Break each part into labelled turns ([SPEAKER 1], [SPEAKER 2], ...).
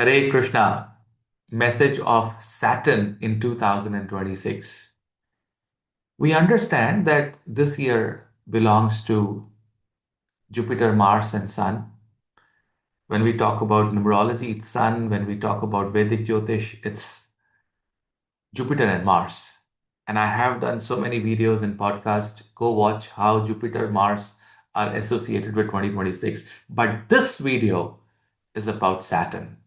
[SPEAKER 1] Hare Krishna, message of Saturn in 2026. We understand that this year belongs to Jupiter, Mars, and Sun. When we talk about numerology, it's Sun. When we talk about Vedic Jyotish, it's Jupiter and Mars. And I have done so many videos and podcasts. Go watch how Jupiter, Mars are associated with 2026. But this video is about Saturn.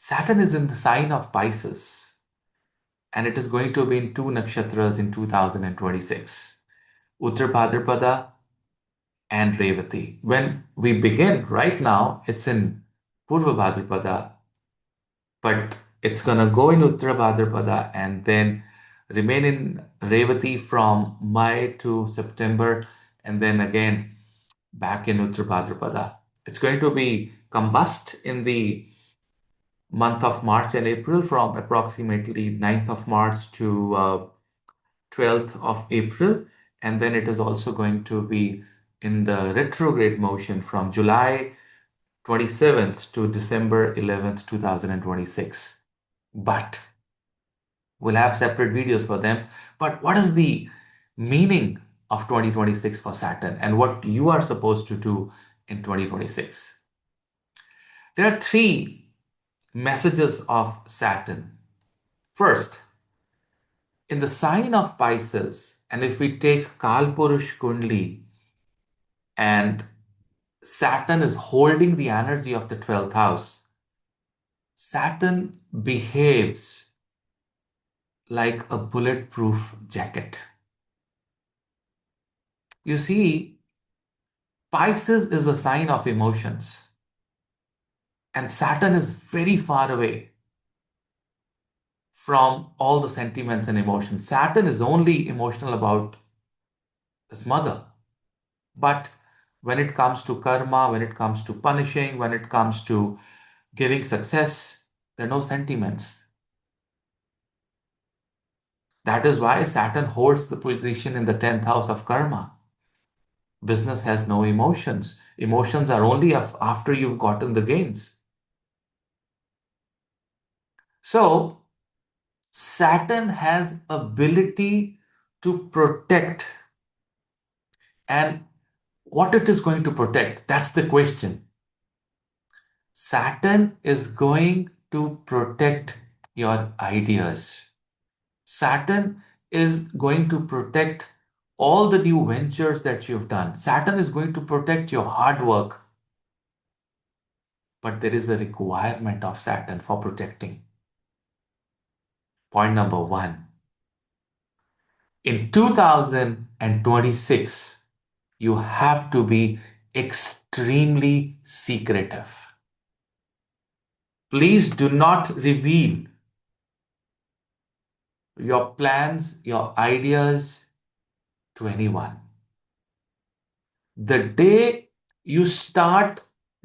[SPEAKER 1] Saturn is in the sign of Pisces, and it is going to be in two nakshatras in 2026, Uttar Bhadrapada and Revati. When we begin right now, it's in Purva Bhadrapada, but it's going to go in Uttar Bhadrapada and then remain in Revati from May to September, and then again back in Uttar Bhadrapada. It's going to be combust in the month of March and April from approximately 9th of March to 12th of April. And then it is also going to be in the retrograde motion from July 27th to December 11th, 2026. But we'll have separate videos for them. But what is the meaning of 2026 for Saturn and what you are supposed to do in 2026? There are three messages of Saturn. First, in the sign of Pisces, and if we take Kalpurush Kundli and Saturn is holding the energy of the 12th house, Saturn behaves like a bulletproof jacket. You see, Pisces is a sign of emotions, and Saturn is very far away from all the sentiments and emotions. Saturn is only emotional about his mother. But when it comes to karma, when it comes to punishing, when it comes to giving success, there are no sentiments. That is why Saturn holds the position in the 10th house of karma. Business has no emotions. Emotions are only after you've gotten the gains. So Saturn has ability to protect. And what it is going to protect, that's the question. Saturn is going to protect your ideas. Saturn is going to protect all the new ventures that you've done. Saturn is going to protect your hard work. But there is a requirement of Saturn for protecting. Point number one. In 2026, you have to be extremely secretive. Please do not reveal your plans, your ideas to anyone. The day you start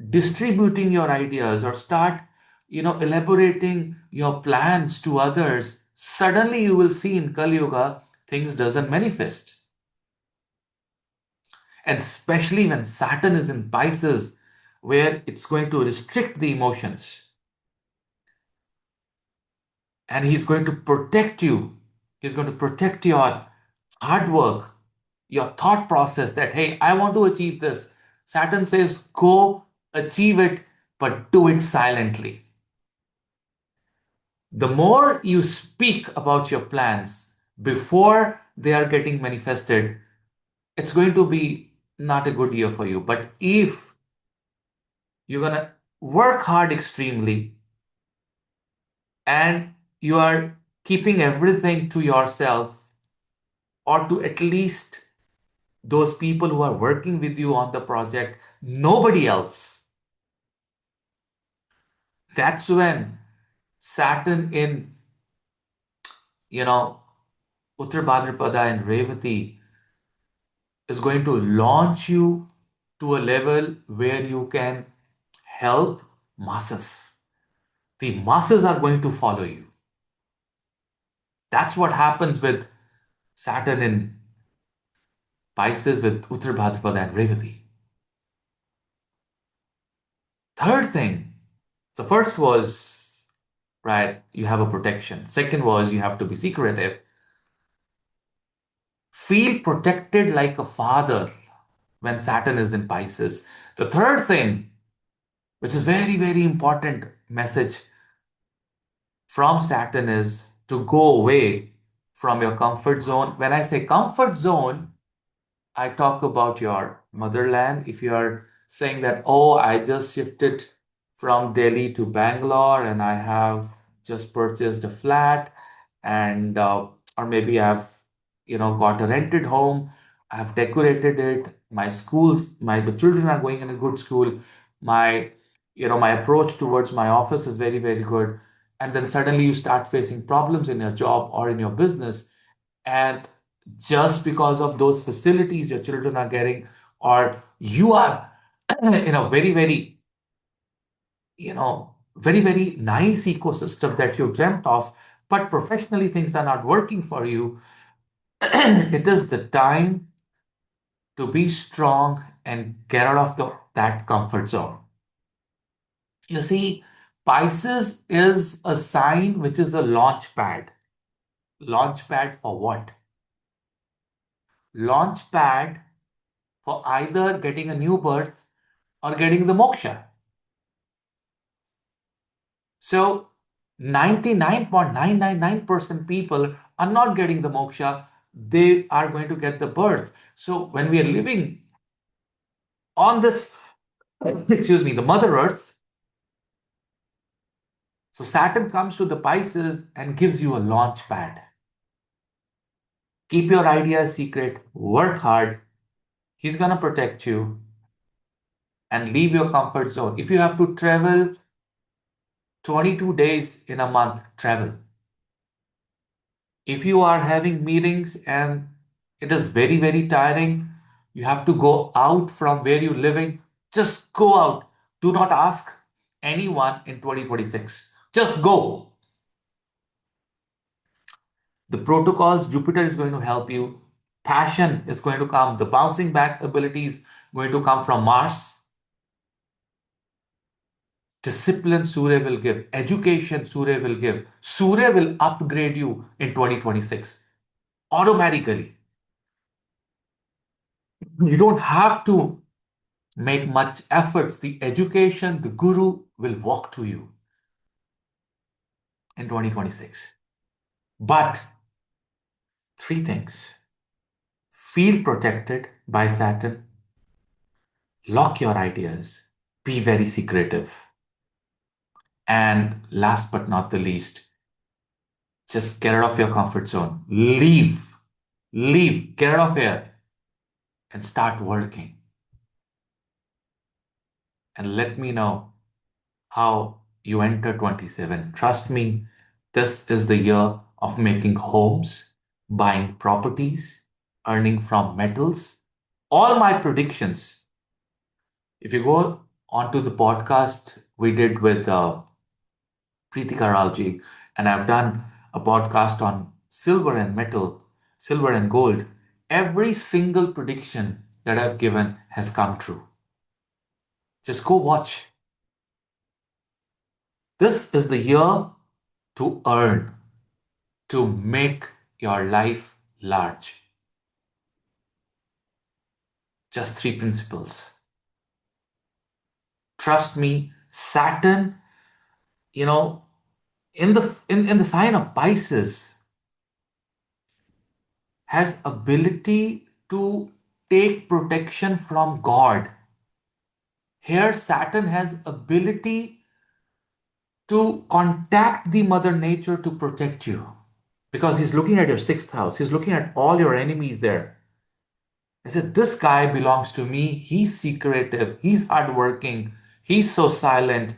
[SPEAKER 1] distributing your ideas or start, elaborating your plans to others, suddenly you will see in Kali Yuga, things doesn't manifest. And especially when Saturn is in Pisces, where it's going to restrict the emotions. And he's going to protect you. He's going to protect your hard work, your thought process that, hey, I want to achieve this. Saturn says, go achieve it, but do it silently. The more you speak about your plans before they are getting manifested, it's going to be not a good year for you. But if you're going to work hard extremely and you are keeping everything to yourself or to at least those people who are working with you on the project, nobody else. That's when Saturn in, Uttar Bhadrapada and Revati is going to launch you to a level where you can help masses. The masses are going to follow you. That's what happens with Saturn in Pisces with Uttar Bhadrapada and Revati. Third thing, So first was, right, you have a protection. Second was you have to be secretive. Feel protected like a father when Saturn is in Pisces. The third thing, which is very, very important message from Saturn, is to go away from your comfort zone. When I say comfort zone, I talk about your motherland. If you are saying that, oh, I just shifted from Delhi to Bangalore and I have just purchased a flat, and or maybe I've got a rented home, I've decorated it, my schools, my the children are going in a good school, my my approach towards my office is very, very good, and then suddenly you start facing problems in your job or in your business, and just because of those facilities your children are getting, or you are in a very, very, very, very nice ecosystem that you dreamt of, but professionally things are not working for you, it is the time to be strong and get out of that comfort zone. You see, Pisces is a sign which is a launch pad. Launch pad for what? Launch pad for either getting a new birth or getting the moksha. So 99.999% people are not getting the moksha, they are going to get the birth. So when we are living on this, excuse me, the Mother Earth, so Saturn comes to the Pisces and gives you a launch pad. Keep your ideas secret, work hard, he's going to protect you, and leave your comfort zone. If you have to travel 22 days in a month, travel. If you are having meetings and it is very, very tiring, you have to go out from where you're living, just go out. Do not ask anyone in 2026. Just go. The protocols, Jupiter is going to help you. Passion is going to come. The bouncing back ability is going to come from Mars. Discipline, Surya will give. Education, Surya will give. Surya will upgrade you in 2026 automatically. You don't have to make much efforts. The education, the guru will walk to you in 2026. But three things: feel protected by Saturn, lock your ideas, be very secretive, and last but not the least, just get out of your comfort zone. Leave, get out of here and start working. And let me know how you enter 27. Trust me, this is the year of making homes, buying properties, earning from metals. All my predictions, if you go onto the podcast we did with Chitkara, and I've done a podcast on silver and metal, silver and gold, every single prediction that I've given has come true. Just go watch. This is the year to earn, to make your life large. Just three principles. Trust me, Saturn, you know, in the sign of Pisces, has ability to take protection from God. Here, Saturn has ability to contact the Mother Nature to protect you because he's looking at your sixth house. He's looking at all your enemies there. I said, this guy belongs to me. He's secretive. He's hardworking. He's so silent.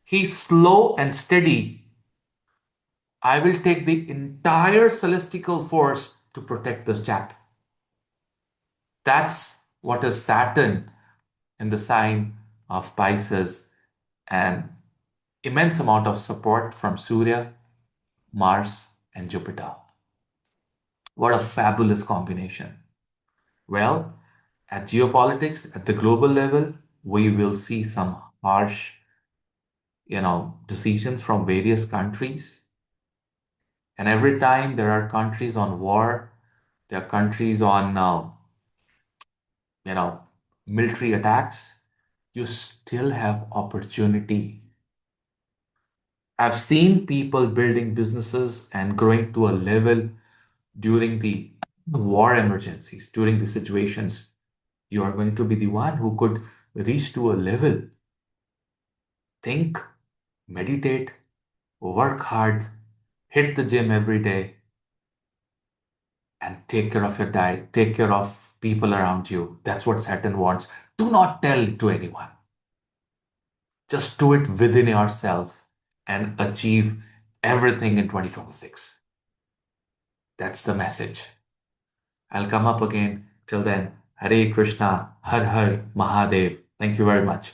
[SPEAKER 1] He's slow and steady. I will take the entire celestial force to protect this chap. That's what is Saturn in the sign of Pisces, and immense amount of support from Surya, Mars, and Jupiter. What a fabulous combination. Well, at geopolitics, at the global level, we will see some harsh decisions from various countries. And every time there are countries on war, there are countries on, you know, military attacks, you still have opportunity. I've seen people building businesses and growing to a level during the war emergencies, during the situations. You are going to be the one who could reach to a level. Think, meditate, work hard, hit the gym every day, and take care of your diet, take care of people around you. That's what Saturn wants. Do not tell to anyone. Just do it within yourself and achieve everything in 2026. That's the message. I'll come up again. Till then, Hare Krishna, Har Har Mahadev. Thank you very much.